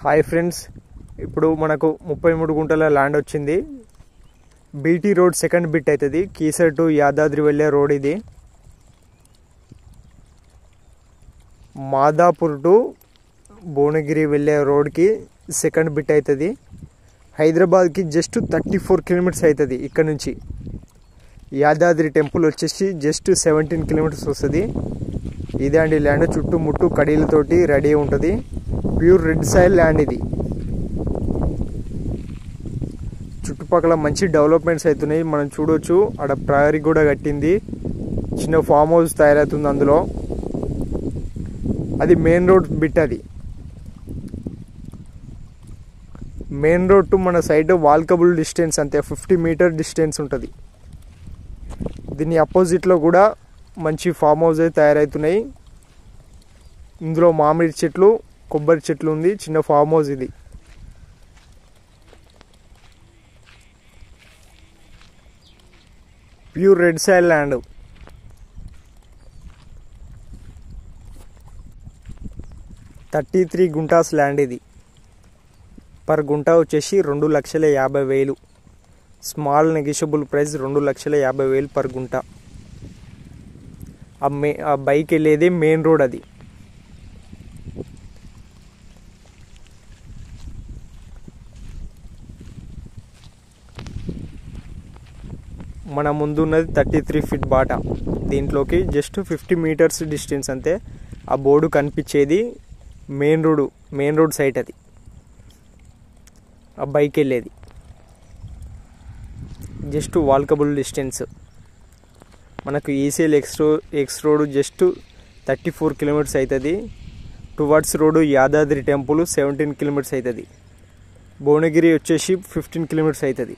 Hi friends, ఇప్పుడు మనకు 33 గుంటల ల్యాండ్ వచ్చింది. బీటీ రోడ్ సెకండ్ బిట్ అవుతుంది. కీసర్ టు యాదాద్రి వెళ్ళే రోడ్ ఇది. మాదాపూర్ టు భువనగిరి వెళ్ళే రోడ్కి సెకండ్ బిట్ అవుతుంది. హైదరాబాద్కి జస్ట్ 34 కిలోమీటర్స్ అవుతుంది. ఇక్కడ నుంచి యాదాద్రి టెంపుల్ వచ్చేసి జస్ట్ 17 కిలోమీటర్స్ వస్తుంది. ఇదే అండి ల్యాండ్. చుట్టుముట్టు కడీలతోటి రెడీ ఉంటుంది. ప్యూర్ రెడ్ సాయిల్ ల్యాండ్ ఇది. చుట్టుపక్కల మంచి డెవలప్మెంట్స్ అవుతున్నాయి. మనం చూడొచ్చు, అక్కడ ప్రహరీ కూడా కట్టింది. చిన్న ఫామ్ హౌస్ తయారవుతుంది అందులో. అది మెయిన్ రోడ్ బిట్. అది మెయిన్ రోడ్ టు మన సైడ్ వాల్కబుల్ డిస్టెన్స్ అంతే, 50 మీటర్ డిస్టెన్స్ ఉంటుంది. దీని అపోజిట్లో కూడా మంచి ఫామ్ హౌస్ అయితే తయారవుతున్నాయి. ఇందులో మామిడి చెట్లు, కొబ్బరి చెట్లు ఉంది. చిన్న ఫామ్ హౌస్ ఇది. Pure red soil land. $33 guntas land ఇది. పర్ గుంటా వచ్చేసి 2,50,000. Small negotiable price 2,50,000 per gunta. ఆ బైక్ వెళ్ళేది మెయిన్ రోడ్. అది మన ముందు ఉన్నది 33 ఫీట్ బాట. దీంట్లోకి జస్ట్ 50 మీటర్స్ డిస్టెన్స్ అంతే. ఆ బోర్డు కనిపించేది మెయిన్ రోడ్ సైట్. అది ఆ బైక్ వెళ్ళేది జస్ట్ వాల్కబుల్ డిస్టెన్స్. మనకు ECL X road just 34 kilometres అవుతుంది. Towards road Yadadri temple 17 kilometres అవుతుంది. భువనగిరి వచ్చేసి 15 కిలోమీటర్స్ అవుతుంది.